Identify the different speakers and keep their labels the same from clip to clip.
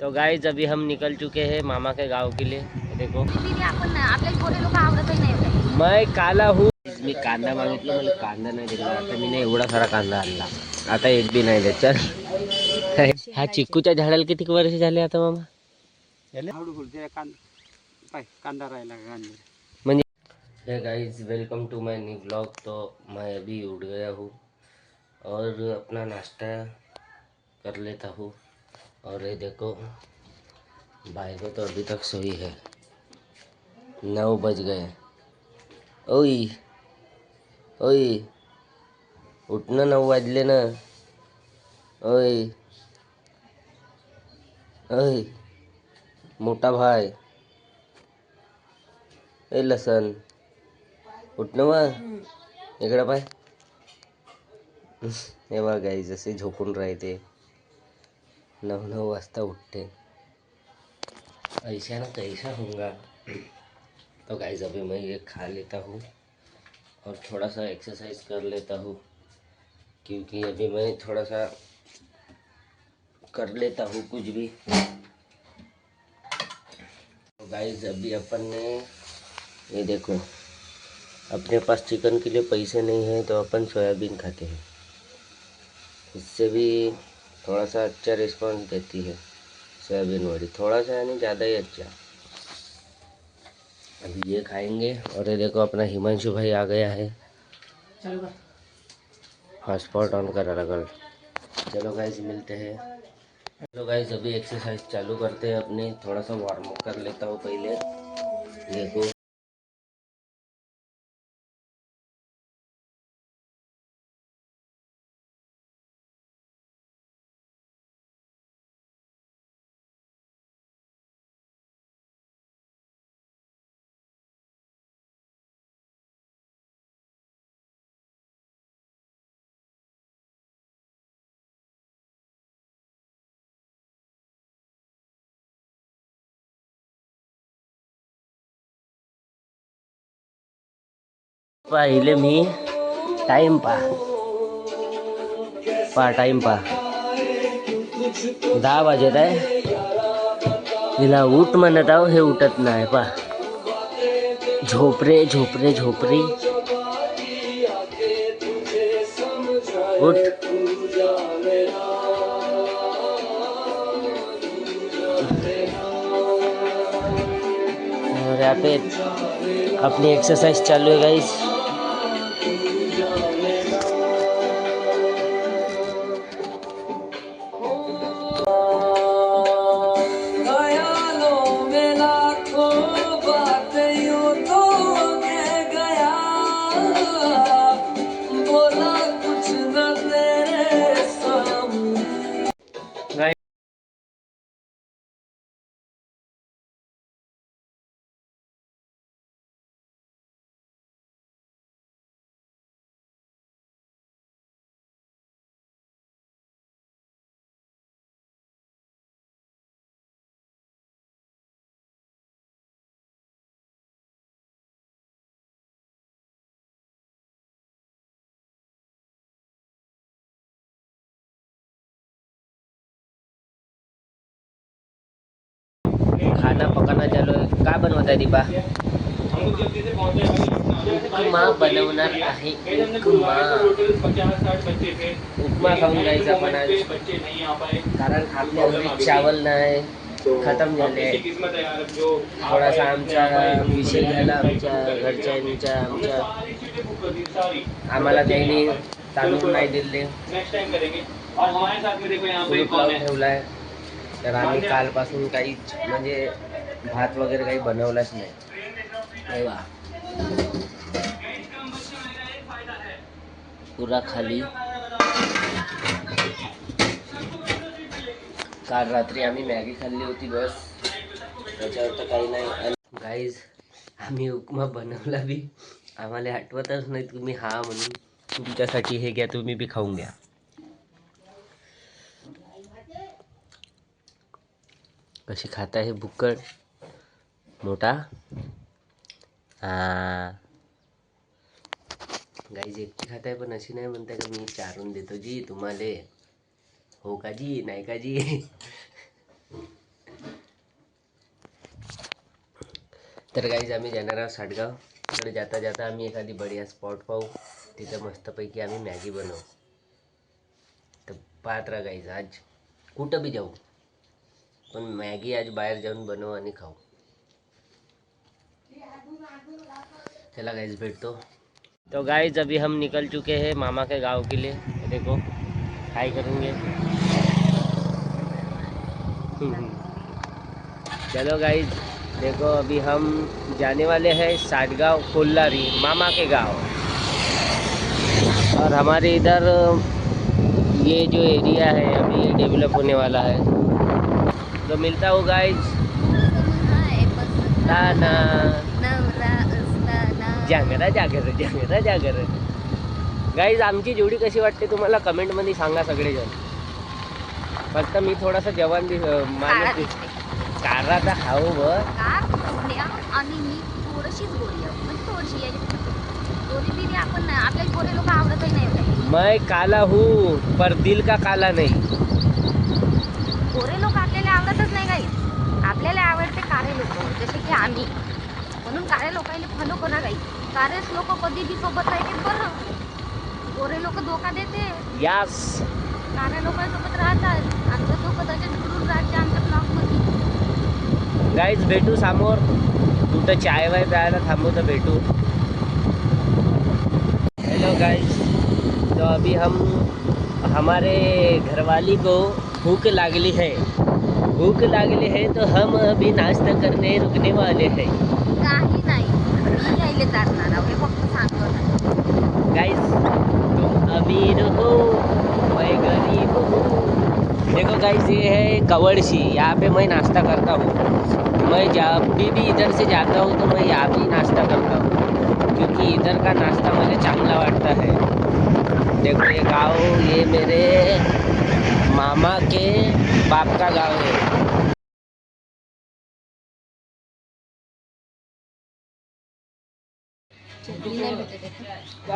Speaker 1: तो गाइस अभी हम निकल चुके हैं मामा के गांव के लिए। देखो मैं काला हूँ। मी कांदा मागितलं, मला कांदा नाही दिला। आता मी एवढा सारा कांदा आणला, आता एक बी नाही देत। चल ह्या चिक्कूच्या झाडाला किती वर्ष झाले आता मामा?
Speaker 2: कांदा राहिला
Speaker 1: म्हणजे हे guys welcome to my new blog. तो मैं अभी उठ गया हूँ और अपना नाश्ता कर लेता हूँ। और ये देखो भाई को तो अभी तक सोई है, 9 बज गए। ओई ओई उठना, 9 वाजले ना। ओई ओई मोठा भाई, ए लसन उठणं मग इकडं पाय। हे बघा गाईस जसे झोपून राहते, 9 वाजता उठते। ऐसा ना कैसा होगा। तो गाइस अभी मैं ये खा लेता हूँ और थोड़ा सा एक्सरसाइज कर लेता हूँ, क्योंकि अभी मैं थोड़ा सा कर लेता हूँ कुछ भी। तो गाइस अभी अपन ने ये देखो, अपने पास चिकन के लिए पैसे नहीं हैं तो अपन सोयाबीन खाते हैं। इससे भी थोड़ा सा अच्छा रिस्पॉन्स देती है सोयाबीन वड़ी, थोड़ा सा यानी ज़्यादा ही अच्छा। अभी ये खाएंगे। और ये देखो अपना हिमांशु भाई आ गया है, हॉटस्पॉट ऑन कर रहा। चलो गाइस मिलते हैं। चलो गाइस अभी एक्सरसाइज चालू करते हैं अपने। थोड़ा सा वार्म अप कर लेता हूँ पहले। देखो पाहिले मी टाइम टाइम 10 वाजत आहे। तिला उठ म्हणत आहो, हे उठत नाही पा। झोपरे झोपरे झोपरी उठ। और यहाँ पे अपनी एक्सरसाइज चालू है गाइस। खाना पकाना चालू है। का बनवत आहे दीपा? उपमा बनवणार आहे। उपमा खाऊन जायचा पण आज, कारण आपल्या घरी चावल नाही, खतम झाले। थोडासा आमचा विषय झाला आमच्या घरच्यांचा। आम्हाला त्यांनी तांदूळ नाही दिले, कुलूप लावून ठेवलाय। तर आम्ही कालपासून काहीच म्हणजे भात वगैरे काही बनवलाच नाही। पुरा खाली। काल रात्री आम्ही मॅगी खाल्ली होती बस, त्याच्यावर तर काही नाही। गाईज आम्ही उपमा बनवला बी, आम्हाला आठवतच नाही तुम्ही हा म्हणून। तुमच्यासाठी हे घ्या, तुम्ही बी खाऊन घ्या। कशी खाता है बुक्कड मोठा। गाईज एकटी खाताय, पण अशी नाही म्हणताय का मी चारून देतो जी तुम्हाला। हो का जी, नाही का जी. तर गाईज आम्ही जाणार आहोत साडगाव. तर जाता जाता आम्ही एखादी बढिया स्पॉट पाहू, तिथं मस्तपैकी आम्ही मॅगी बनवू. तर पाहत राहा गाईज, आज कुठं बी जाऊ पण मॅगी आज बाहेर जाऊन बनवू आणि खाऊ. चला गाइस भेटतो. तो गाइस अभी हम निकल चुके हैं मामा के गांव के लिए. देखो हाय करेंगे. चलो गाइस देखो अभी हम जाने वाले हैं साडगांव कोल्लारी मामा के गांव. और हमारे इधर ये जो एरिया है अभी ये डेवलप होने वाला है. तो मिलता हूँ गाइस. ताना जागरा जागर जागरा जागर. गाईज आमची जोडी कशी वाटते तुम्हाला कमेंटमध्ये सांगा सगळेजण. फक्त मी थोडासा जवान माणूस काराचा खाऊ बस.
Speaker 3: आणि मी थोडीशीच गोरी आहे म्हणजे थोडीशी गोरी बिरी आपण नाही आपल्याला गोरे लोक आवडतही नाही.
Speaker 1: मैं काला हूँ पर दिल का काला नहीं.
Speaker 3: गोरे लोक आपल्याला आवडतच नाही काही. आपल्याला आवडते काळे लोक जसे की आम्ही. म्हणून काळ्या लोकांना फॉलो करा काही. कारेच लोक कधी बी सोबत राहते बरं. गोरे लोक धोका देते.
Speaker 1: यस
Speaker 3: काळ्या लोकांसोबत राहतात. आमचं डोकं त्याच्यात बुडून राहते आमच्या ब्लॉकमध्ये.
Speaker 1: गाइज भेटू समोर कुठं चाय वाय प्यायला थांबू तर भेटू. हेलो गाइज तो अभी हम हमारे घरवाली को भूख लागली है. भूख लागली है तो हम अभी नाश्ता करने रुकने वाले हैं.
Speaker 3: काही नाही मी यायले चालणार आहे फक्त सांगतो.
Speaker 1: गाइस तुम अमीर हो मैं गरीब हूँ. देखो गाइस ये है कवड़सी. यहाँ पे मैं नाश्ता करता हूँ. मैं जब भी इधर से जाता हूँ तो मैं यहाँ भी नाश्ता करता हूँ क्योंकि इधर का नाश्ता मुझे चांगला लगता है. देखो ये गाँव ये मेरे मामा के बाप का गाँव है.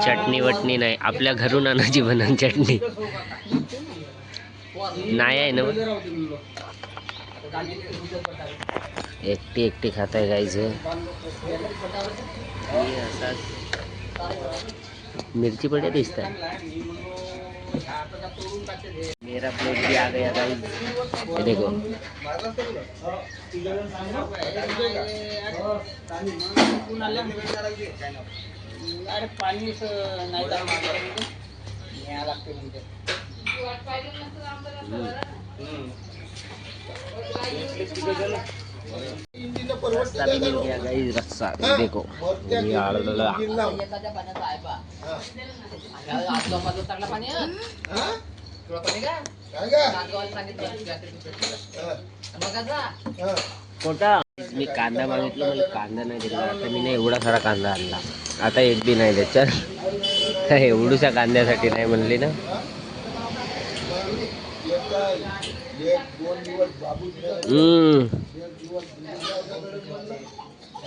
Speaker 1: चटणी वटणी नाही आपल्या घरून आणायची बनन चटणी नाही आहे ना. एकटी एकटी खाता है गाइस. मिर्ची बड़े दिखता है. मेरा प्लेट भी आ गया गाइस. ये देखो
Speaker 2: अरे पाणी नाही लागते म्हणजे
Speaker 1: रस्सा भी मिल गया गाइस. रस्सा देखो ये आलूला कोटा. मी कांदा मागितला मला कांदा नाही दिला. आता मी एवढा सारा कांदा आणला. आता एक बी नाही त्याच्यात. एवढूसा कांद्यासाठी नाही म्हणली ना.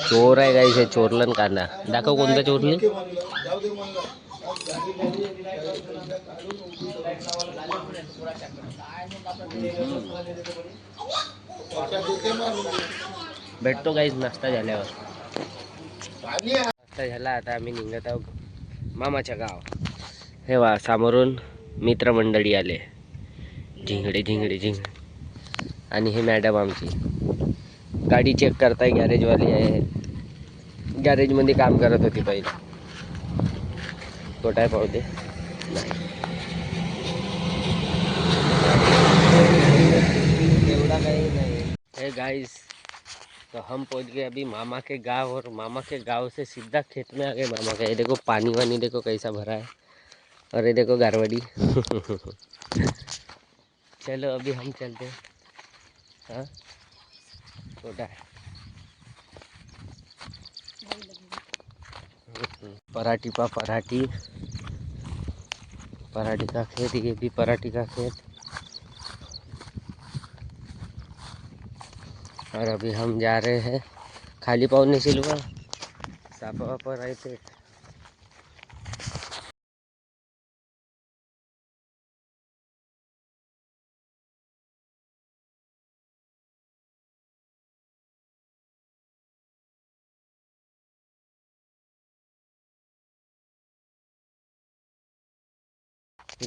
Speaker 1: चोर आहे गाईस हे. चोरलन कांदा दाखव कोणता चोरली. भेटतो गाईस नाश्ता झाल्यावर. नाश्ता झाला आता आम्ही निघत आहोत मामाच्या गाव. हे वा समोरून मित्रमंडळी आले. झिंगडे झिंगडे झिंगडे. आणि हे मॅडम आमची गाडी चेक करताय. गॅरेजवाली आहे. गॅरेजमध्ये काम करत होती पहिले. कोटाय पाहू दे नाही एवढा काही नाही. हे गाइस तो हम पहुंच गए अभी मामा के गांव. और मामा के गांव से सीधा खेत में आ गए मामा का. ये देखो पानी वानी देखो कैसा भरा है. और ये देखो गारवाड़ी. चलो अभी हम चलते हैं. हाँ छोटा है. पराठी पा पराठी. पराठी का खेत. ये भी पराठी का खेत. और अभी हम जा रहे हैं खाली पाव नहीं सिलवा. सापा वापा राहते.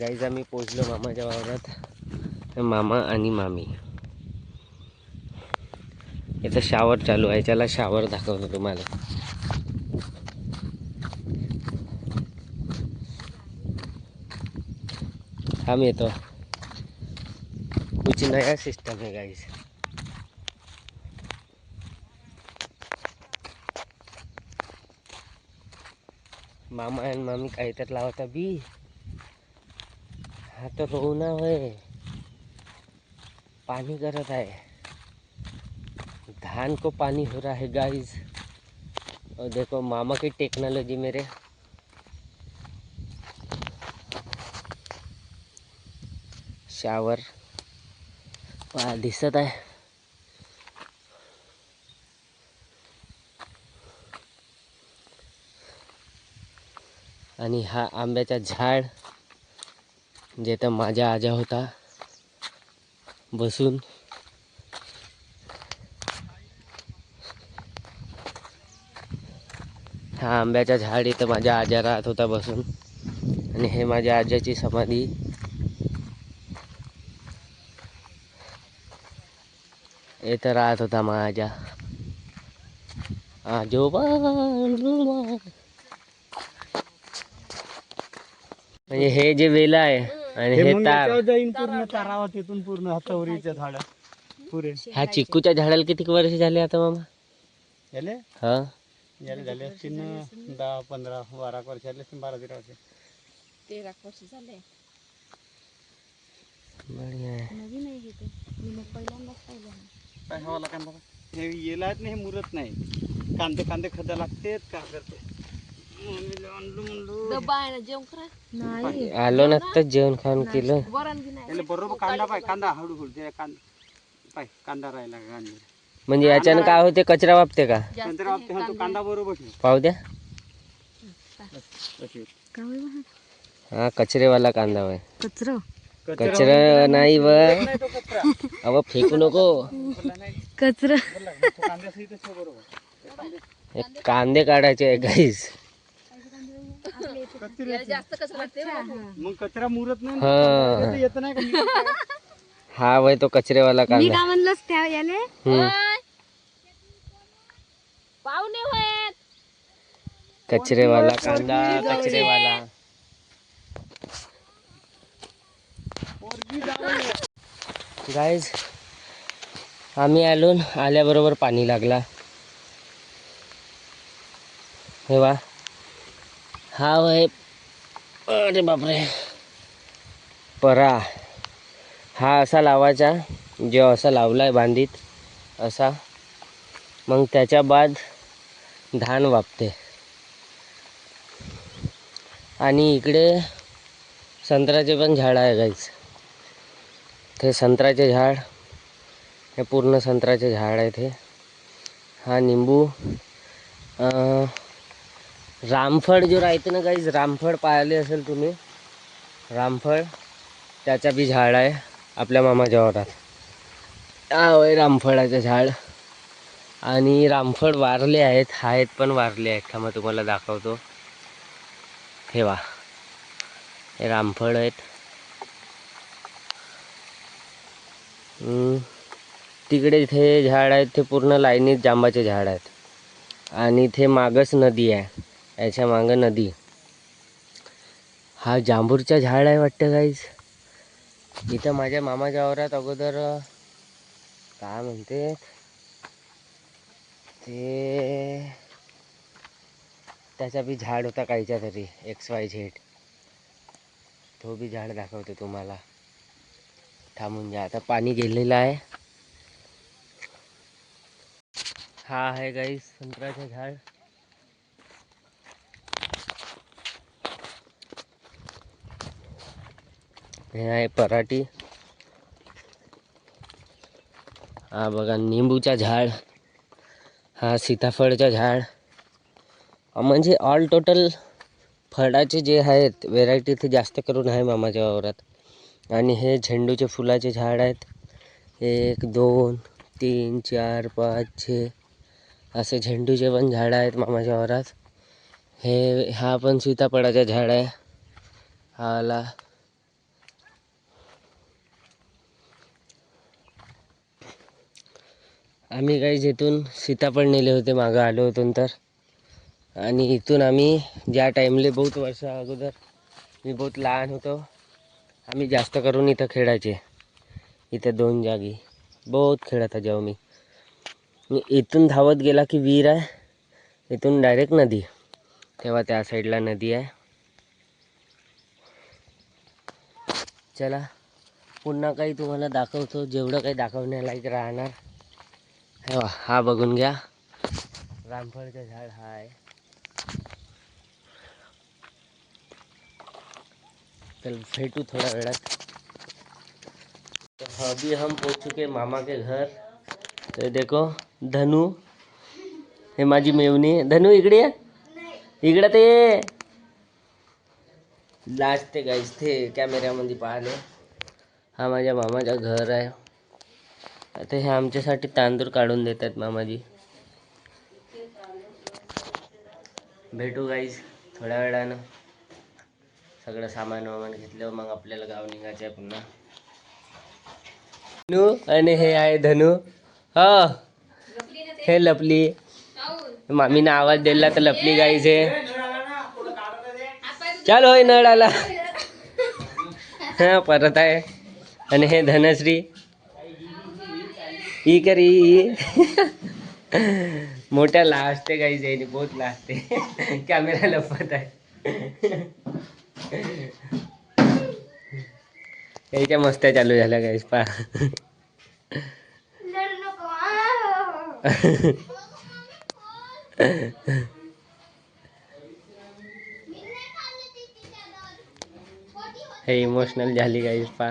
Speaker 1: गाईज आम्ही पोचलो मामाच्या वावरात. मामा आणि मामी. याचा शावर चालू आहे, त्याला शावर दाखवतो तुम्हाला. हम येतो. कुछ नया सिस्टम है गाइस. मामा आणि मामी काही तर लावता बी. हा तो रोना होय, पानी करत आहे. धान को पानी हो रहा है गाइस. और देखो मामा की टेक्नोलॉजी मेरे. शावर दिसत आहे. आणि हा आंब्याचा झाड जिथं माझ्या आजा होता बसून. हा आंब्याचा झाड इथं माझ्या आजा राहत होता बसून. आणि हे माझ्या आजाची समाधी. इथं राहत होता माझा आजोबा. म्हणजे हे जे वेला आहे आणि हे तार.
Speaker 2: जाईन पूर्ण तारावा तिथून पूर्ण हातावरीच्या झाड पुरे.
Speaker 1: ह्या चिक्कूच्या झाडाला किती वर्ष झाले आता मामा?
Speaker 2: याले
Speaker 1: हा
Speaker 2: याले झाले असतील 10, 15, 12 वर्ष झाले असतील. 12-13 वर्ष.
Speaker 3: 13 वर्ष झाले.
Speaker 1: बढिया आहे.
Speaker 3: नवीन आहे हे. मी पहिल्यांदाच पाहिलं.
Speaker 2: काय हवाला कांदा हे येलाच नाही, मुरत नाही. कांदे खदा लागते. का करते
Speaker 3: डब्बा आहे ना, जेवण करा. नाही
Speaker 1: आलो ना तर जेवण खाऊन केलं.
Speaker 3: वरण बी नाही.
Speaker 2: बरोबर कांदा पाय, कांदा हळूहळू ते पाय कांदा राहिला कांदा.
Speaker 1: म्हणजे याच्यानं काय होते, कचरा वापते का?
Speaker 2: नंतर आपण तो कांदा बरोबर ठेव.
Speaker 1: पाहू द्या.
Speaker 2: अशी.
Speaker 1: हा कचरेवाला कांदा होय.
Speaker 3: कचरा
Speaker 1: कचरा नाही व अव फेकू नको.
Speaker 3: कचरा
Speaker 1: हे कांदे काढायचे आहे गाईस.
Speaker 3: जास्त कचरा लागते.
Speaker 2: मग कचरा मुरत नाही.
Speaker 1: हा
Speaker 2: येत नाही का?
Speaker 1: हा वय तो कचरेवाला
Speaker 3: मी
Speaker 1: कांदा.
Speaker 3: काय म्हणलंस त्या याले
Speaker 1: हम्म.
Speaker 3: पाहुणे होय.
Speaker 1: कचरेवाला कांदा, कचरेवाला. गाईज आम्ही आल्याबरोबर पाणी लागला. हे वा हा वय. अरे बापरे. परा हा असा लावायचा, जो असा लावलाय बांधीत असा. मग त्याच्या बाद धान वापते. आणि इकडे संत्र्याचे पण झाड आहे गाईज. ते संत्र्याचे झाड, हे पूर्ण संत्र्याचे झाड आहे ते. हा निंबू. रामफळ जो राहते ना गाईज, रामफळ पाहिले असेल तुम्ही. रामफळ त्याचा बी झाड आहे आपल्या मामाच्या वावरात. हा होय रामफळाचं झाड. आणि रामफळ वारले आहेत पण वारले आहेत. थांबा तुम्हाला दाखवतो. हे वा हे रामफळ आहेत. तिकडे इथे झाड आहेत, ते पूर्ण लाईनीत जांबाचे झाड आहेत. आणि इथे मागच नदी आहे, याच्या मागं नदी. हा जांभूरचा झाड आहे वाटतं गाईज. इथं माझ्या मामाच्या वावरात अगोदर काय म्हणते ते, त्याचा बी झाड होता काहीच्या तरी XYZ. तो बी झाड दाखवतो तुम्हाला. थांबून जा, आता पाणी गेलेलं आहे. हा आहे गाईस संत्र्याचं झाड. हे आहे पराठी. हा बघा निंबूचा झाड. हा सीताफळचा झाड. म्हणजे ऑल टोटल फळाचे जे आहेत व्हेरायटी ते जास्त करून आहे मामाच्या वावरात. आणि हे झेंडूचे फुलाचे झाड आहेत. 1, 2, 3, 4, 5, 6 असे झेंडूचे पण झाड आहेत मामाच्या वावरात. हा पण सीताफळाचा झाड आहे. हा आला आम्ही काही इथून सीताफळ नेले होते, मागं आलो होतो तर. आणि इथून आम्ही ज्या टाईमले बहुत वर्षा अगोदर मी बहुत लहान होतो, आम्ही जास्त करून इथं खेळायचे. इथं 2 जागी बहुत खेळत जेव्हा मी इथून धावत गेला की विहीर आहे, इथून डायरेक्ट नदी. तेव्हा त्या साईडला नदी आहे. चला पुन्हा काही तुम्हाला दाखवतो, जेवढं काही दाखवण्यालायक राहणार. हा बघून घ्या, रामफळचं झाड हा आहे. चल भेटू थोड्या वेळात. तो अभी हम पहुंच चुके मामा के घर. तो देखो धनु, हे माझी मेवणी. धनु इकडे ये, इकडे ते लाजते गाईस, ते कॅमेऱ्यामध्ये पाहिले. हा माझ्या मामाचं घर आहे. आता हे आमच्यासाठी तांदूळ काढून देतात मामाजी. भेटू गाईस थोड्या वेळानं. सगळं सामान वामान घेतलं मग आपल्याला गाव निघायचं आहे पुन्हा. धनु आणि हे आहे धनु. हा हे लपली. मामीनं आवाज दिला तर लपली गाईस हे. चल होय नळ आला. हा परत आहे. आणि हे धनश्री ही करी. मोठ्या लाजते गाईस, यायनी बहुत लाजते. कॅमेरा लपत आहे. याच्या मस्त्या चालू झाल्या गाईस पा. हे इमोशनल झाली गाईस पा.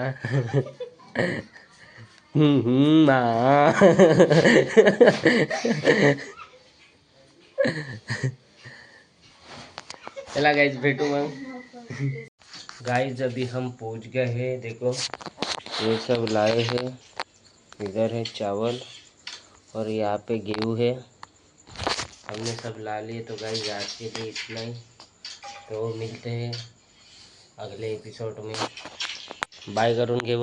Speaker 1: चला गाइस भेटू मग. गाइस अभी हम पहुंच गए हैं. देखो ये सब लाए हैं. इधर है चावल और यहाँ पे गेहूँ है. हमने सब ला लिए. तो गाइस आज के लिए इतना ही. तो मिलते हैं अगले एपिसोड में. बाय करून घे.